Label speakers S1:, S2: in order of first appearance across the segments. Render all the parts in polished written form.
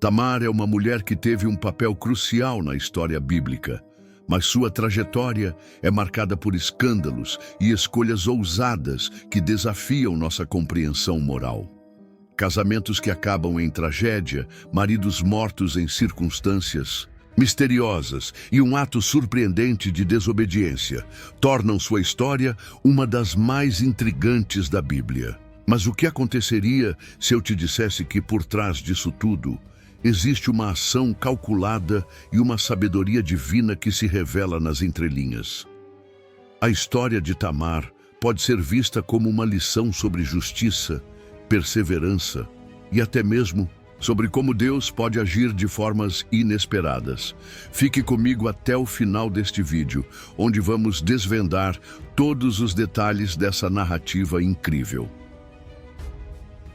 S1: Tamar é uma mulher que teve um papel crucial na história bíblica, mas sua trajetória é marcada por escândalos e escolhas ousadas que desafiam nossa compreensão moral. Casamentos que acabam em tragédia, maridos mortos em circunstâncias misteriosas e um ato surpreendente de desobediência tornam sua história uma das mais intrigantes da Bíblia. Mas o que aconteceria se eu te dissesse que por trás disso tudo existe uma ação calculada e uma sabedoria divina que se revela nas entrelinhas? A história de Tamar pode ser vista como uma lição sobre justiça, perseverança e até mesmo sobre como Deus pode agir de formas inesperadas. Fique comigo até o final deste vídeo, onde vamos desvendar todos os detalhes dessa narrativa incrível.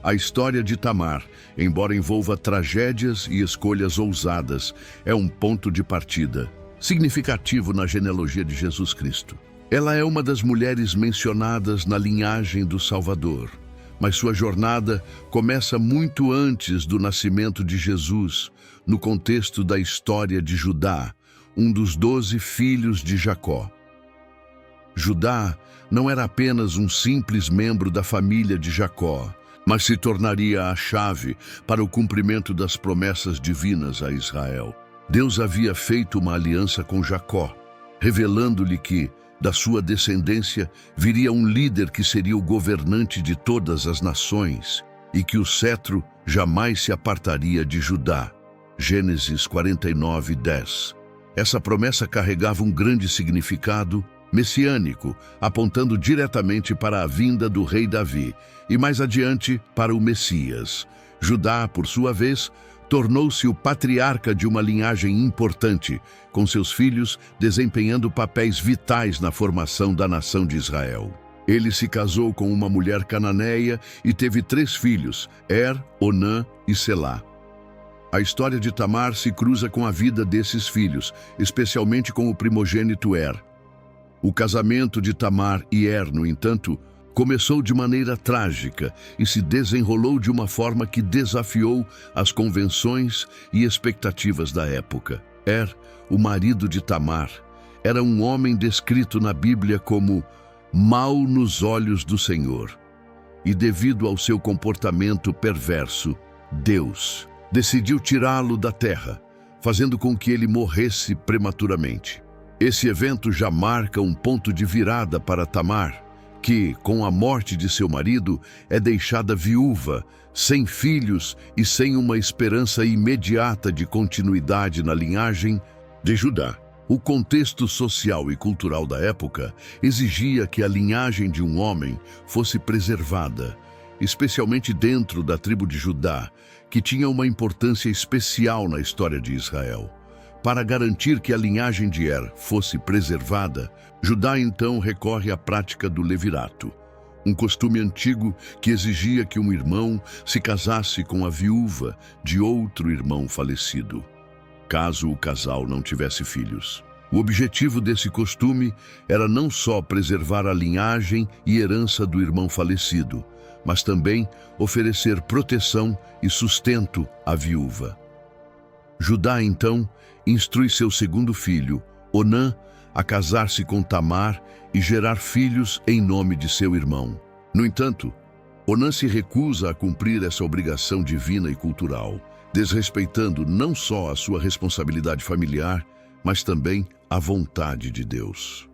S1: A história de Tamar, embora envolva tragédias e escolhas ousadas, é um ponto de partida significativo na genealogia de Jesus Cristo. Ela é uma das mulheres mencionadas na linhagem do Salvador, mas sua jornada começa muito antes do nascimento de Jesus, no contexto da história de Judá, um dos 12 filhos de Jacó. Judá não era apenas um simples membro da família de Jacó, mas se tornaria a chave para o cumprimento das promessas divinas a Israel. Deus havia feito uma aliança com Jacó, revelando-lhe que, da sua descendência, viria um líder que seria o governante de todas as nações e que o cetro jamais se apartaria de Judá. Gênesis 49:10. Essa promessa carregava um grande significado messiânico, apontando diretamente para a vinda do rei Davi e mais adiante para o Messias. Judá, por sua vez, tornou-se o patriarca de uma linhagem importante, com seus filhos desempenhando papéis vitais na formação da nação de Israel. Ele se casou com uma mulher cananeia e teve 3 filhos, Onã e Selá. A história de Tamar se cruza com a vida desses filhos, especialmente com o primogênito O casamento de Tamar e no entanto, começou de maneira trágica e se desenrolou de uma forma que desafiou as convenções e expectativas da época. O marido de Tamar, era um homem descrito na Bíblia como mau nos olhos do Senhor. E devido ao seu comportamento perverso, Deus decidiu tirá-lo da terra, fazendo com que ele morresse prematuramente. Esse evento já marca um ponto de virada para Tamar, que, com a morte de seu marido, é deixada viúva, sem filhos e sem uma esperança imediata de continuidade na linhagem de Judá. O contexto social e cultural da época exigia que a linhagem de um homem fosse preservada, especialmente dentro da tribo de Judá, que tinha uma importância especial na história de Israel. Para garantir que a linhagem de fosse preservada, Judá então recorre à prática do levirato, um costume antigo que exigia que um irmão se casasse com a viúva de outro irmão falecido, caso o casal não tivesse filhos. O objetivo desse costume era não só preservar a linhagem e herança do irmão falecido, mas também oferecer proteção e sustento à viúva. Judá, então, instrui seu segundo filho, Onã, a casar-se com Tamar e gerar filhos em nome de seu irmão. No entanto, Onã se recusa a cumprir essa obrigação divina e cultural, desrespeitando não só a sua responsabilidade familiar, mas também a vontade de Deus.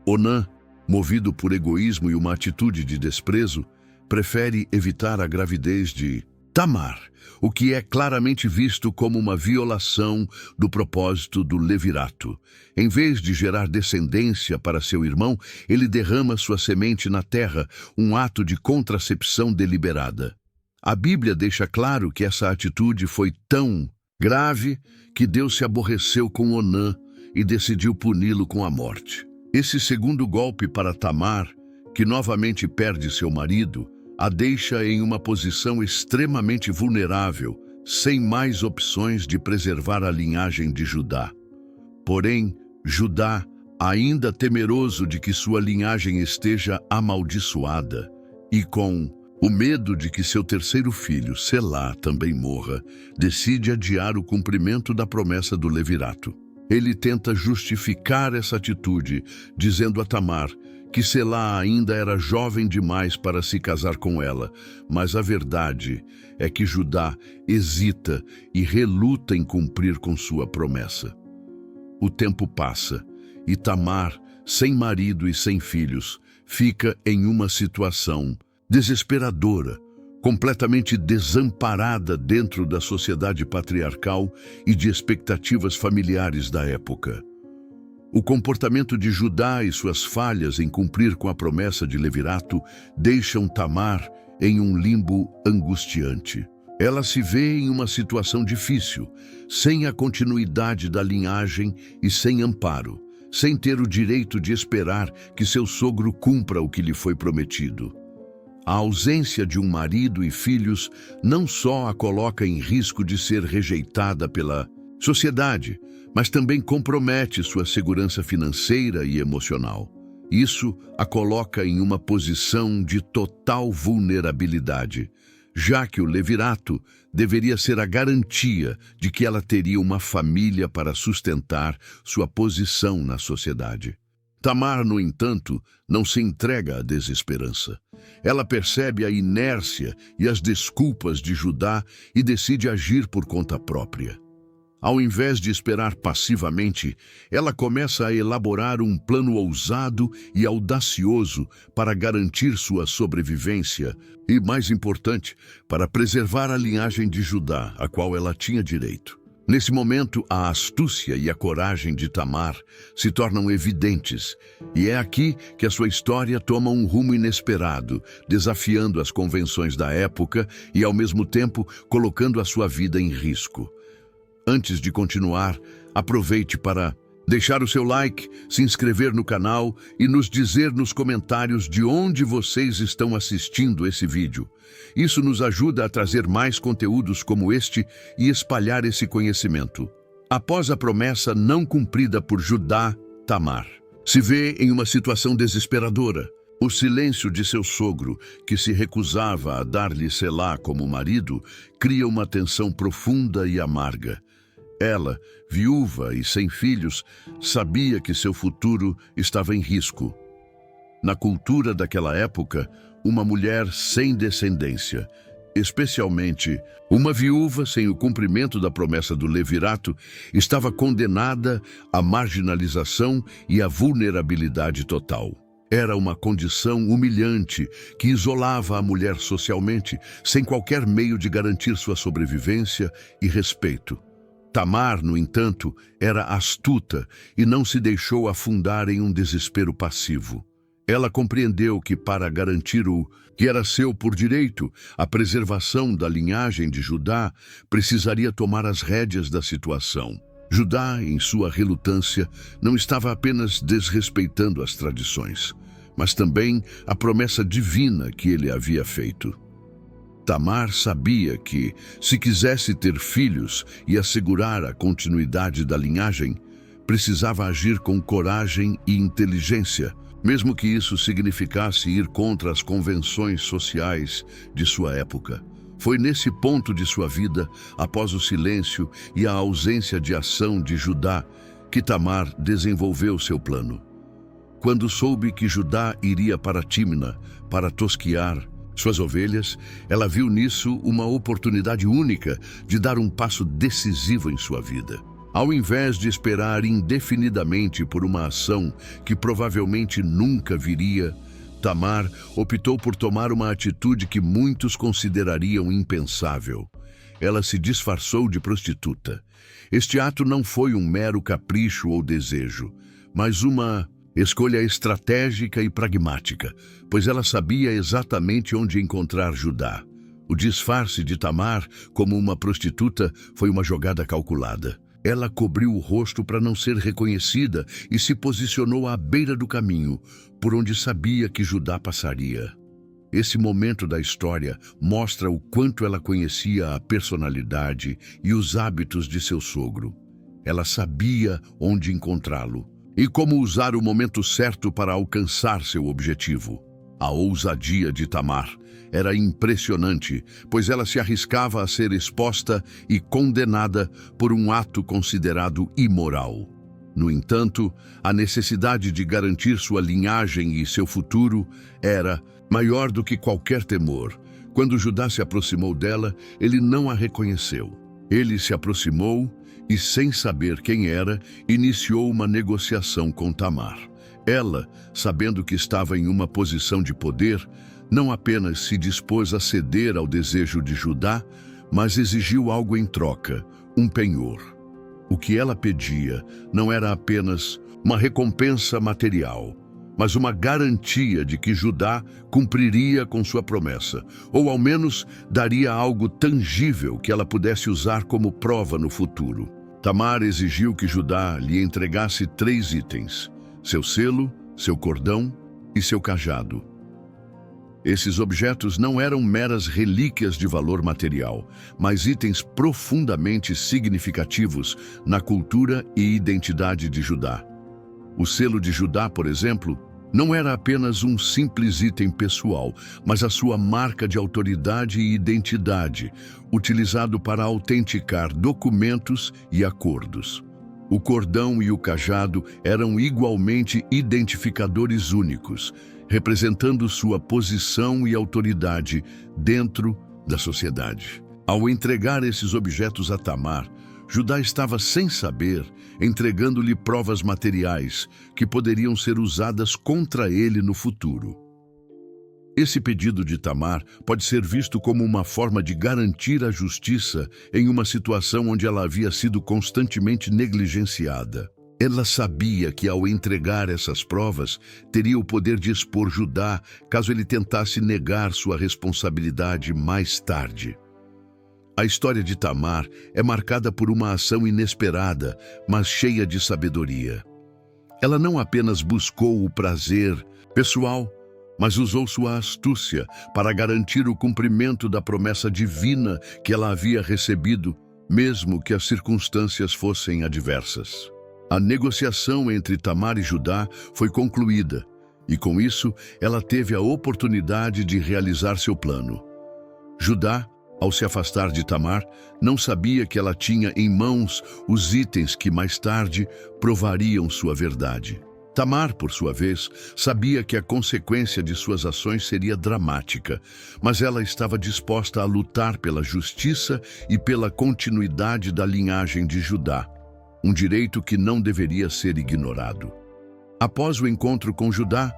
S1: Onã, movido por egoísmo e uma atitude de desprezo, prefere evitar a gravidez de Tamar, o que é claramente visto como uma violação do propósito do levirato. Em vez de gerar descendência para seu irmão, ele derrama sua semente na terra, um ato de contracepção deliberada. A Bíblia deixa claro que essa atitude foi tão grave que Deus se aborreceu com Onã e decidiu puni-lo com a morte. Esse segundo golpe para Tamar, que novamente perde seu marido, a deixa em uma posição extremamente vulnerável, sem mais opções de preservar a linhagem de Judá. Porém, Judá, ainda temeroso de que sua linhagem esteja amaldiçoada e com O medo de que seu terceiro filho, Selá, também morra, decide adiar o cumprimento da promessa do levirato. Ele tenta justificar essa atitude, dizendo a Tamar que Selá ainda era jovem demais para se casar com ela, mas a verdade é que Judá hesita e reluta em cumprir com sua promessa. O tempo passa e Tamar, sem marido e sem filhos, fica em uma situação desesperadora, completamente desamparada dentro da sociedade patriarcal e de expectativas familiares da época. O comportamento de Judá e suas falhas em cumprir com a promessa de levirato deixam Tamar em um limbo angustiante. Ela se vê em uma situação difícil, sem a continuidade da linhagem e sem amparo, sem ter o direito de esperar que seu sogro cumpra o que lhe foi prometido. A ausência de um marido e filhos não só a coloca em risco de ser rejeitada pela sociedade, mas também compromete sua segurança financeira e emocional. Isso a coloca em uma posição de total vulnerabilidade, já que o levirato deveria ser a garantia de que ela teria uma família para sustentar sua posição na sociedade. Tamar, no entanto, não se entrega à desesperança. Ela percebe a inércia e as desculpas de Judá e decide agir por conta própria. Ao invés de esperar passivamente, ela começa a elaborar um plano ousado e audacioso para garantir sua sobrevivência e, mais importante, para preservar a linhagem de Judá, a qual ela tinha direito. Nesse momento, a astúcia e a coragem de Tamar se tornam evidentes, e é aqui que a sua história toma um rumo inesperado, desafiando as convenções da época e, ao mesmo tempo, colocando a sua vida em risco. Antes de continuar, aproveite para deixar o seu like, se inscrever no canal e nos dizer nos comentários de onde vocês estão assistindo esse vídeo. Isso nos ajuda a trazer mais conteúdos como este e espalhar esse conhecimento. Após a promessa não cumprida por Judá, Tamar se vê em uma situação desesperadora. O silêncio de seu sogro, que se recusava a dar-lhe Selá como marido, cria uma tensão profunda e amarga. Ela, viúva e sem filhos, sabia que seu futuro estava em risco. Na cultura daquela época, uma mulher sem descendência, especialmente uma viúva sem o cumprimento da promessa do levirato, estava condenada à marginalização e à vulnerabilidade total. Era uma condição humilhante que isolava a mulher socialmente, sem qualquer meio de garantir sua sobrevivência e respeito. Tamar, no entanto, era astuta e não se deixou afundar em um desespero passivo. Ela compreendeu que, para garantir o que era seu por direito, a preservação da linhagem de Judá, precisaria tomar as rédeas da situação. Judá, em sua relutância, não estava apenas desrespeitando as tradições, mas também a promessa divina que ele havia feito. Tamar sabia que, se quisesse ter filhos e assegurar a continuidade da linhagem, precisava agir com coragem e inteligência, mesmo que isso significasse ir contra as convenções sociais de sua época. Foi nesse ponto de sua vida, após o silêncio e a ausência de ação de Judá, que Tamar desenvolveu seu plano. Quando soube que Judá iria para Tímna para tosquiar suas ovelhas, ela viu nisso uma oportunidade única de dar um passo decisivo em sua vida. Ao invés de esperar indefinidamente por uma ação que provavelmente nunca viria, Tamar optou por tomar uma atitude que muitos considerariam impensável. Ela se disfarçou de prostituta. Este ato não foi um mero capricho ou desejo, mas uma escolha estratégica e pragmática, pois ela sabia exatamente onde encontrar Judá. O disfarce de Tamar como uma prostituta foi uma jogada calculada. Ela cobriu o rosto para não ser reconhecida e se posicionou à beira do caminho, por onde sabia que Judá passaria. Esse momento da história mostra o quanto ela conhecia a personalidade e os hábitos de seu sogro. Ela sabia onde encontrá-lo e como usar o momento certo para alcançar seu objetivo. A ousadia de Tamar era impressionante, pois ela se arriscava a ser exposta e condenada por um ato considerado imoral. No entanto, a necessidade de garantir sua linhagem e seu futuro era maior do que qualquer temor. Quando Judá se aproximou dela, ele não a reconheceu. Ele se aproximou e, sem saber quem era, iniciou uma negociação com Tamar. Ela, sabendo que estava em uma posição de poder, não apenas se dispôs a ceder ao desejo de Judá, mas exigiu algo em troca, um penhor. O que ela pedia não era apenas uma recompensa material, mas uma garantia de que Judá cumpriria com sua promessa, ou ao menos daria algo tangível que ela pudesse usar como prova no futuro. Tamar exigiu que Judá lhe entregasse 3 itens: seu selo, seu cordão e seu cajado. Esses objetos não eram meras relíquias de valor material, mas itens profundamente significativos na cultura e identidade de Judá. O selo de Judá, por exemplo, não era apenas um simples item pessoal, mas a sua marca de autoridade e identidade, utilizado para autenticar documentos e acordos. O cordão e o cajado eram igualmente identificadores únicos, representando sua posição e autoridade dentro da sociedade. Ao entregar esses objetos a Tamar, Judá estava, sem saber, entregando-lhe provas materiais que poderiam ser usadas contra ele no futuro. Esse pedido de Tamar pode ser visto como uma forma de garantir a justiça em uma situação onde ela havia sido constantemente negligenciada. Ela sabia que, ao entregar essas provas, teria o poder de expor Judá caso ele tentasse negar sua responsabilidade mais tarde. A história de Tamar é marcada por uma ação inesperada, mas cheia de sabedoria. Ela não apenas buscou o prazer pessoal, mas usou sua astúcia para garantir o cumprimento da promessa divina que ela havia recebido, mesmo que as circunstâncias fossem adversas. A negociação entre Tamar e Judá foi concluída, e com isso ela teve a oportunidade de realizar seu plano. Judá, ao se afastar de Tamar, não sabia que ela tinha em mãos os itens que mais tarde provariam sua verdade. Tamar, por sua vez, sabia que a consequência de suas ações seria dramática, mas ela estava disposta a lutar pela justiça e pela continuidade da linhagem de Judá, um direito que não deveria ser ignorado. Após o encontro com Judá,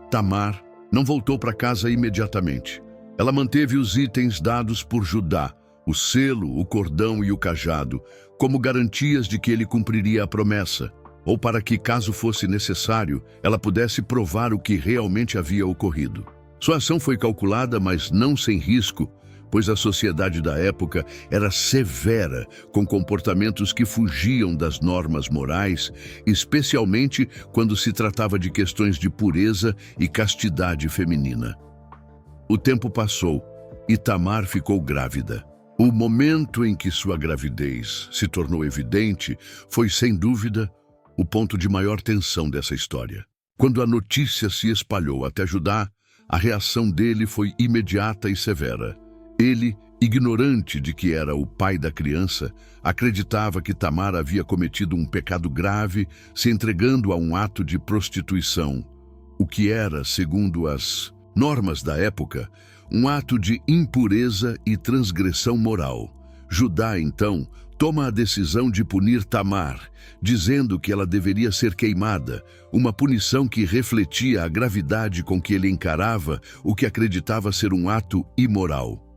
S1: Tamar não voltou para casa imediatamente. Ela manteve os itens dados por Judá, o selo, o cordão e o cajado, como garantias de que ele cumpriria a promessa, ou para que, caso fosse necessário, ela pudesse provar o que realmente havia ocorrido. Sua ação foi calculada, mas não sem risco, pois a sociedade da época era severa, com comportamentos que fugiam das normas morais, especialmente quando se tratava de questões de pureza e castidade feminina. O tempo passou e Tamar ficou grávida. O momento em que sua gravidez se tornou evidente foi, sem dúvida, o ponto de maior tensão dessa história. Quando a notícia se espalhou até Judá, a reação dele foi imediata e severa. Ele, ignorante de que era o pai da criança, acreditava que Tamar havia cometido um pecado grave, se entregando a um ato de prostituição, o que era, segundo as normas da época, um ato de impureza e transgressão moral. Judá, então, toma a decisão de punir Tamar, dizendo que ela deveria ser queimada, uma punição que refletia a gravidade com que ele encarava o que acreditava ser um ato imoral.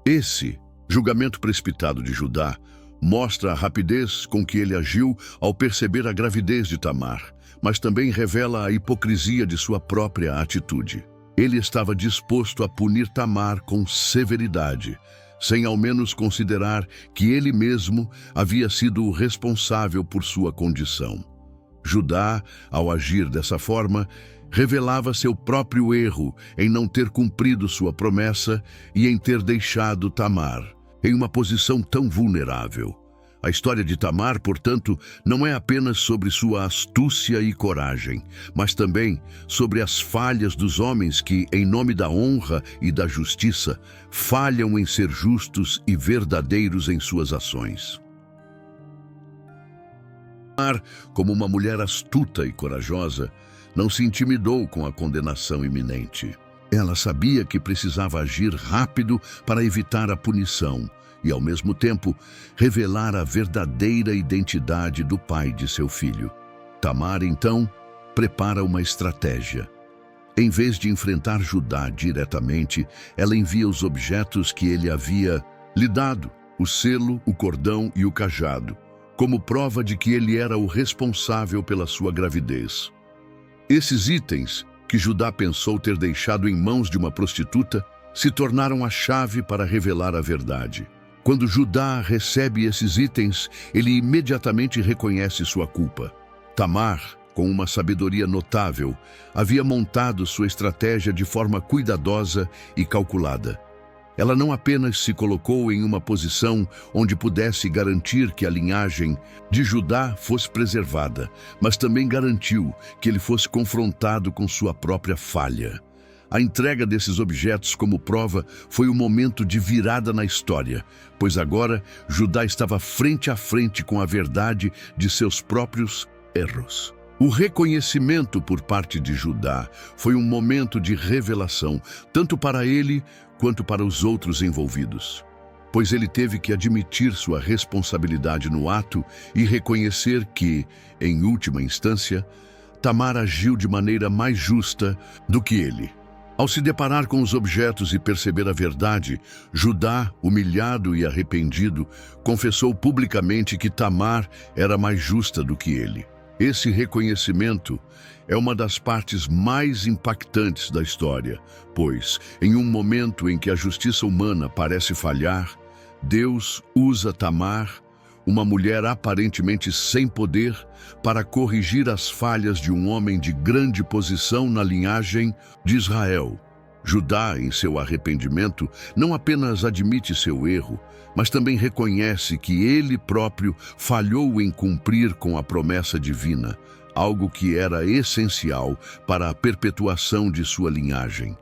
S1: Esse julgamento precipitado de Judá mostra a rapidez com que ele agiu ao perceber a gravidez de Tamar, mas também revela a hipocrisia de sua própria atitude. Ele estava disposto a punir Tamar com severidade, sem ao menos considerar que ele mesmo havia sido o responsável por sua condição. Judá, ao agir dessa forma, revelava seu próprio erro em não ter cumprido sua promessa e em ter deixado Tamar em uma posição tão vulnerável. A história de Tamar, portanto, não é apenas sobre sua astúcia e coragem, mas também sobre as falhas dos homens que, em nome da honra e da justiça, falham em ser justos e verdadeiros em suas ações. Tamar, como uma mulher astuta e corajosa, não se intimidou com a condenação iminente. Ela sabia que precisava agir rápido para evitar a punição e, ao mesmo tempo, revelar a verdadeira identidade do pai de seu filho. Tamar, então, prepara uma estratégia. Em vez de enfrentar Judá diretamente, ela envia os objetos que ele havia lhe dado, o selo, o cordão e o cajado, como prova de que ele era o responsável pela sua gravidez. Esses itens, que Judá pensou ter deixado em mãos de uma prostituta, se tornaram a chave para revelar a verdade. Quando Judá recebe esses itens, ele imediatamente reconhece sua culpa. Tamar, com uma sabedoria notável, havia montado sua estratégia de forma cuidadosa e calculada. Ela não apenas se colocou em uma posição onde pudesse garantir que a linhagem de Judá fosse preservada, mas também garantiu que ele fosse confrontado com sua própria falha. A entrega desses objetos como prova foi um momento de virada na história, pois agora Judá estava frente a frente com a verdade de seus próprios erros. O reconhecimento por parte de Judá foi um momento de revelação, tanto para ele quanto para os outros envolvidos, pois ele teve que admitir sua responsabilidade no ato e reconhecer que, em última instância, Tamar agiu de maneira mais justa do que ele. Ao se deparar com os objetos e perceber a verdade, Judá, humilhado e arrependido, confessou publicamente que Tamar era mais justa do que ele. Esse reconhecimento é uma das partes mais impactantes da história, pois, em um momento em que a justiça humana parece falhar, Deus usa Tamar, uma mulher aparentemente sem poder, para corrigir as falhas de um homem de grande posição na linhagem de Israel. Judá, em seu arrependimento, não apenas admite seu erro, mas também reconhece que ele próprio falhou em cumprir com a promessa divina, algo que era essencial para a perpetuação de sua linhagem.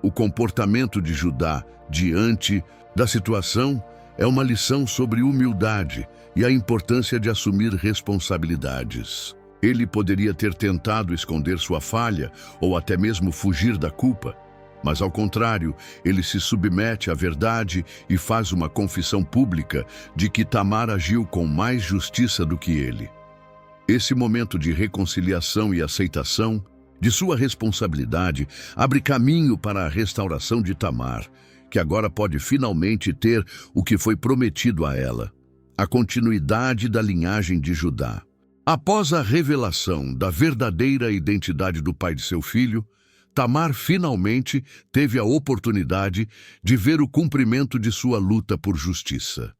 S1: O comportamento de Judá diante da situação é uma lição sobre humildade e a importância de assumir responsabilidades. Ele poderia ter tentado esconder sua falha ou até mesmo fugir da culpa, mas, ao contrário, ele se submete à verdade e faz uma confissão pública de que Tamar agiu com mais justiça do que ele. Esse momento de reconciliação e aceitação de sua responsabilidade abre caminho para a restauração de Tamar, que agora pode finalmente ter o que foi prometido a ela: a continuidade da linhagem de Judá. Após a revelação da verdadeira identidade do pai de seu filho, Tamar finalmente teve a oportunidade de ver o cumprimento de sua luta por justiça.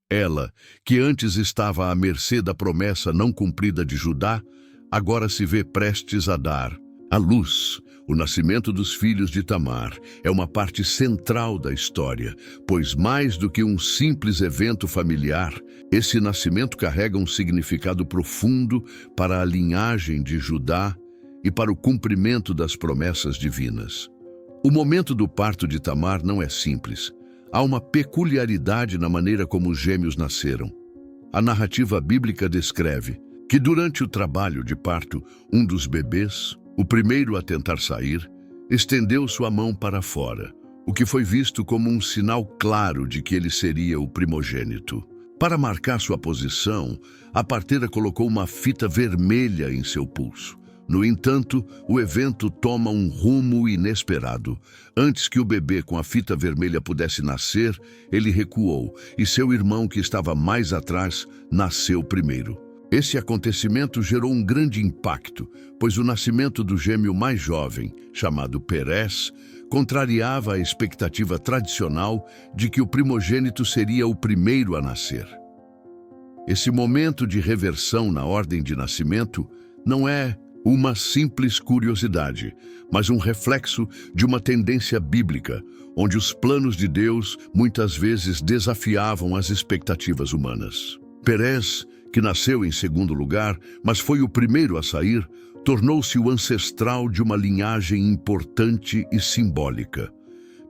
S1: Ela, que antes estava à mercê da promessa não cumprida de Judá, agora se vê prestes a dar à luz. O nascimento dos filhos de Tamar é uma parte central da história, pois mais do que um simples evento familiar, esse nascimento carrega um significado profundo para a linhagem de Judá e para o cumprimento das promessas divinas. O momento do parto de Tamar não é simples. Há uma peculiaridade na maneira como os gêmeos nasceram. A narrativa bíblica descreve que durante o trabalho de parto, um dos bebês, o primeiro a tentar sair, estendeu sua mão para fora, o que foi visto como um sinal claro de que ele seria o primogênito. Para marcar sua posição, a parteira colocou uma fita vermelha em seu pulso. No entanto, o evento toma um rumo inesperado. Antes que o bebê com a fita vermelha pudesse nascer, ele recuou e seu irmão, que estava mais atrás, nasceu primeiro. Esse acontecimento gerou um grande impacto, pois o nascimento do gêmeo mais jovem, chamado Perez, contrariava a expectativa tradicional de que o primogênito seria o primeiro a nascer. Esse momento de reversão na ordem de nascimento não é uma simples curiosidade, mas um reflexo de uma tendência bíblica, onde os planos de Deus muitas vezes desafiavam as expectativas humanas. Perez, que nasceu em segundo lugar, mas foi o primeiro a sair, tornou-se o ancestral de uma linhagem importante e simbólica.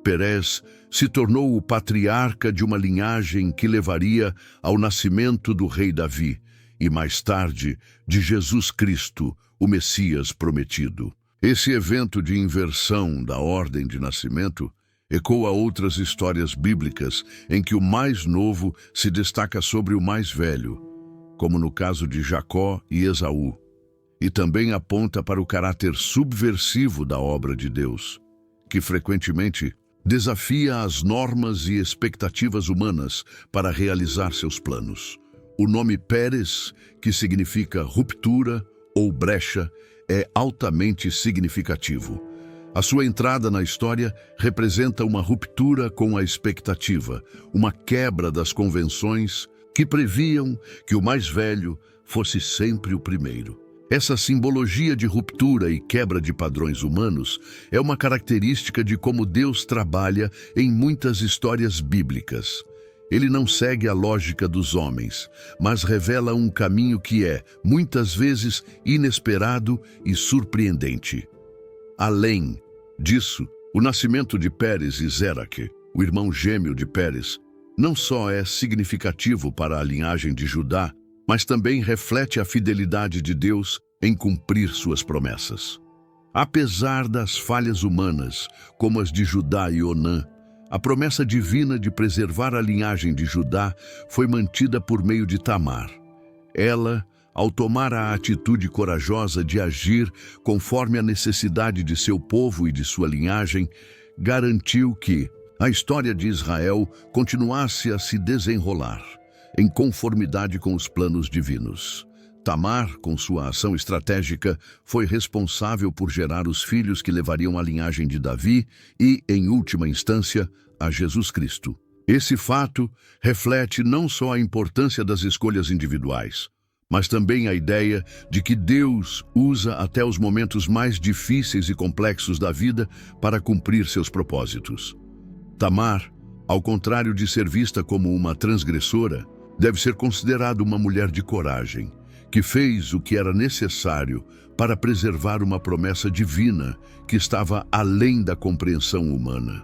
S1: Perez se tornou o patriarca de uma linhagem que levaria ao nascimento do rei Davi e, mais tarde, de Jesus Cristo, o Messias prometido. Esse evento de inversão da ordem de nascimento ecoa outras histórias bíblicas em que o mais novo se destaca sobre o mais velho, como no caso de Jacó e Esaú, e também aponta para o caráter subversivo da obra de Deus, que frequentemente desafia as normas e expectativas humanas para realizar seus planos. O nome Pérez, que significa ruptura ou brecha, é altamente significativo. A sua entrada na história representa uma ruptura com a expectativa, uma quebra das convenções que previam que o mais velho fosse sempre o primeiro. Essa simbologia de ruptura e quebra de padrões humanos é uma característica de como Deus trabalha em muitas histórias bíblicas. Ele não segue a lógica dos homens, mas revela um caminho que é, muitas vezes, inesperado e surpreendente. Além disso, o nascimento de Pérez e Zeraque, o irmão gêmeo de Pérez, não só é significativo para a linhagem de Judá, mas também reflete a fidelidade de Deus em cumprir suas promessas. Apesar das falhas humanas, como as de Judá e Onã, a promessa divina de preservar a linhagem de Judá foi mantida por meio de Tamar. Ela, ao tomar a atitude corajosa de agir conforme a necessidade de seu povo e de sua linhagem, garantiu que a história de Israel continuasse a se desenrolar, em conformidade com os planos divinos. Tamar, com sua ação estratégica, foi responsável por gerar os filhos que levariam a linhagem de Davi e, em última instância, a Jesus Cristo. Esse fato reflete não só a importância das escolhas individuais, mas também a ideia de que Deus usa até os momentos mais difíceis e complexos da vida para cumprir seus propósitos. Tamar, ao contrário de ser vista como uma transgressora, deve ser considerada uma mulher de coragem, que fez o que era necessário para preservar uma promessa divina que estava além da compreensão humana.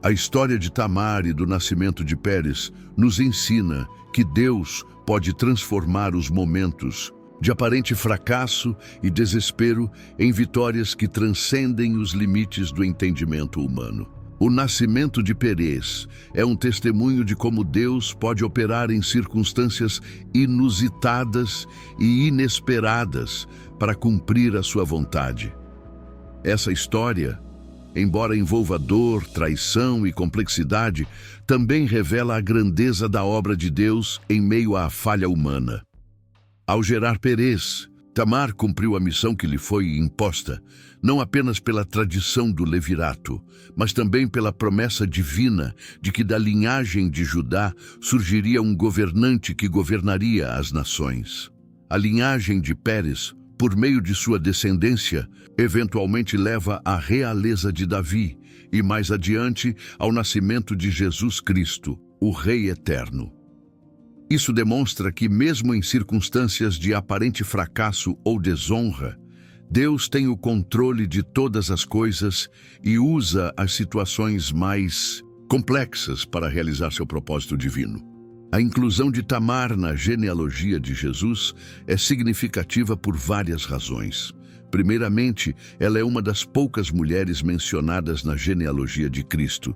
S1: A história de Tamar e do nascimento de Pérez nos ensina que Deus pode transformar os momentos de aparente fracasso e desespero em vitórias que transcendem os limites do entendimento humano. O nascimento de Perez é um testemunho de como Deus pode operar em circunstâncias inusitadas e inesperadas para cumprir a sua vontade. Essa história, embora envolva dor, traição e complexidade, também revela a grandeza da obra de Deus em meio à falha humana. Ao gerar Perez, Tamar cumpriu a missão que lhe foi imposta, não apenas pela tradição do levirato, mas também pela promessa divina de que da linhagem de Judá surgiria um governante que governaria as nações. A linhagem de Pérez, por meio de sua descendência, eventualmente leva à realeza de Davi e, mais adiante, ao nascimento de Jesus Cristo, o Rei Eterno. Isso demonstra que, mesmo em circunstâncias de aparente fracasso ou desonra, Deus tem o controle de todas as coisas e usa as situações mais complexas para realizar seu propósito divino. A inclusão de Tamar na genealogia de Jesus é significativa por várias razões. Primeiramente, ela é uma das poucas mulheres mencionadas na genealogia de Cristo,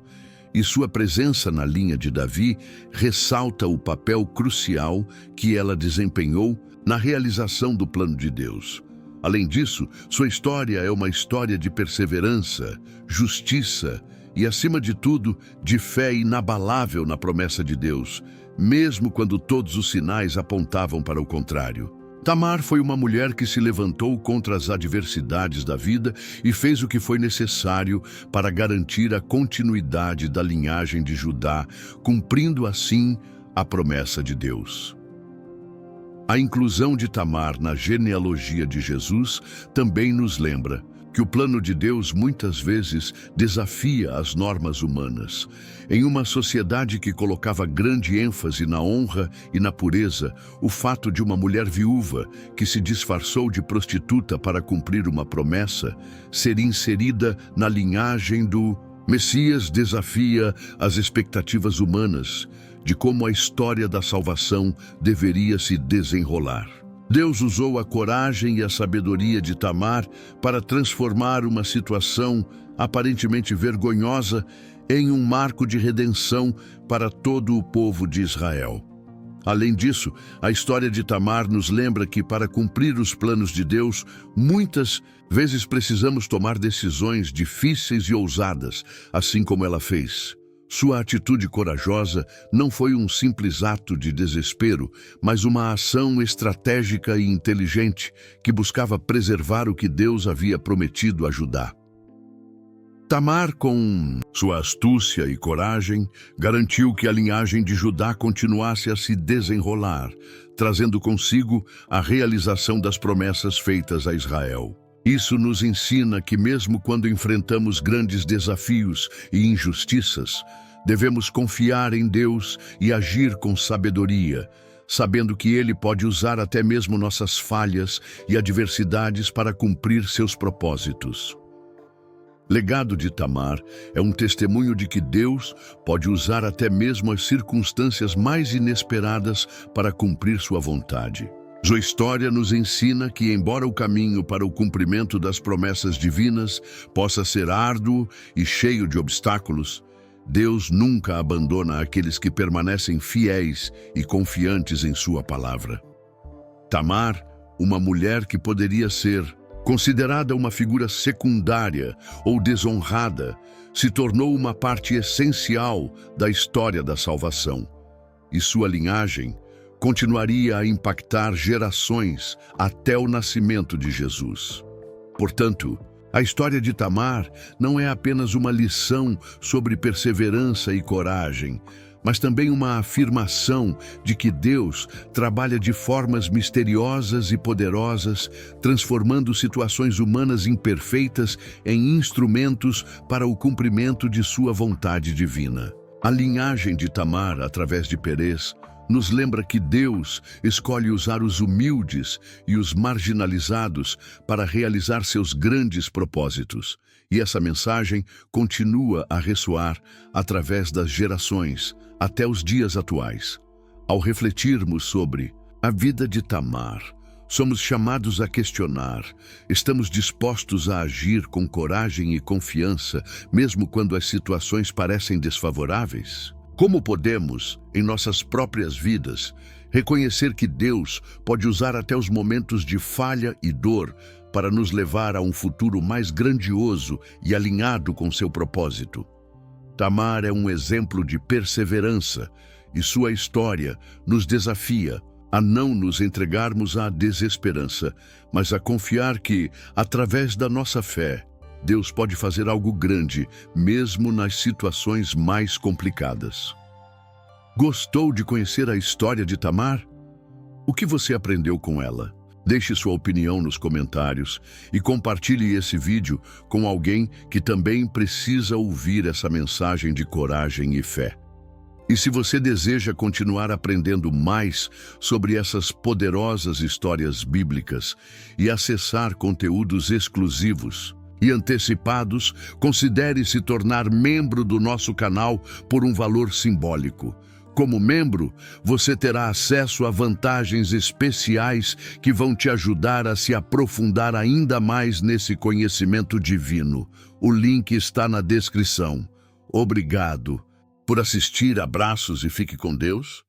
S1: e sua presença na linha de Davi ressalta o papel crucial que ela desempenhou na realização do plano de Deus. Além disso, sua história é uma história de perseverança, justiça e, acima de tudo, de fé inabalável na promessa de Deus, mesmo quando todos os sinais apontavam para o contrário. Tamar foi uma mulher que se levantou contra as adversidades da vida e fez o que foi necessário para garantir a continuidade da linhagem de Judá, cumprindo assim a promessa de Deus. A inclusão de Tamar na genealogia de Jesus também nos lembra que o plano de Deus muitas vezes desafia as normas humanas. Em uma sociedade que colocava grande ênfase na honra e na pureza, o fato de uma mulher viúva que se disfarçou de prostituta para cumprir uma promessa ser inserida na linhagem do Messias desafia as expectativas humanas de como a história da salvação deveria se desenrolar. Deus usou a coragem e a sabedoria de Tamar para transformar uma situação aparentemente vergonhosa em um marco de redenção para todo o povo de Israel. Além disso, a história de Tamar nos lembra que, para cumprir os planos de Deus, muitas vezes precisamos tomar decisões difíceis e ousadas, assim como ela fez. Sua atitude corajosa não foi um simples ato de desespero, mas uma ação estratégica e inteligente que buscava preservar o que Deus havia prometido ajudar. Tamar, com sua astúcia e coragem, garantiu que a linhagem de Judá continuasse a se desenrolar, trazendo consigo a realização das promessas feitas a Israel. Isso nos ensina que, mesmo quando enfrentamos grandes desafios e injustiças, devemos confiar em Deus e agir com sabedoria, sabendo que Ele pode usar até mesmo nossas falhas e adversidades para cumprir seus propósitos. Legado de Tamar é um testemunho de que Deus pode usar até mesmo as circunstâncias mais inesperadas para cumprir sua vontade. Sua história nos ensina que, embora o caminho para o cumprimento das promessas divinas possa ser árduo e cheio de obstáculos, Deus nunca abandona aqueles que permanecem fiéis e confiantes em sua palavra. Tamar, uma mulher que poderia ser considerada uma figura secundária ou desonrada, se tornou uma parte essencial da história da salvação. E sua linhagem continuaria a impactar gerações até o nascimento de Jesus. Portanto, a história de Tamar não é apenas uma lição sobre perseverança e coragem, mas também uma afirmação de que Deus trabalha de formas misteriosas e poderosas, transformando situações humanas imperfeitas em instrumentos para o cumprimento de sua vontade divina. A linhagem de Tamar, através de Perez, nos lembra que Deus escolhe usar os humildes e os marginalizados para realizar seus grandes propósitos. E essa mensagem continua a ressoar através das gerações, até os dias atuais. Ao refletirmos sobre a vida de Tamar, somos chamados a questionar: estamos dispostos a agir com coragem e confiança, mesmo quando as situações parecem desfavoráveis? Como podemos, em nossas próprias vidas, reconhecer que Deus pode usar até os momentos de falha e dor para nos levar a um futuro mais grandioso e alinhado com seu propósito? Tamar é um exemplo de perseverança e sua história nos desafia a não nos entregarmos à desesperança, mas a confiar que, através da nossa fé, Deus pode fazer algo grande, mesmo nas situações mais complicadas. Gostou de conhecer a história de Tamar? O que você aprendeu com ela? Deixe sua opinião nos comentários e compartilhe esse vídeo com alguém que também precisa ouvir essa mensagem de coragem e fé. E se você deseja continuar aprendendo mais sobre essas poderosas histórias bíblicas e acessar conteúdos exclusivos e antecipados, considere se tornar membro do nosso canal por um valor simbólico. Como membro, você terá acesso a vantagens especiais que vão te ajudar a se aprofundar ainda mais nesse conhecimento divino. O link está na descrição. Obrigado por assistir, abraços e fique com Deus.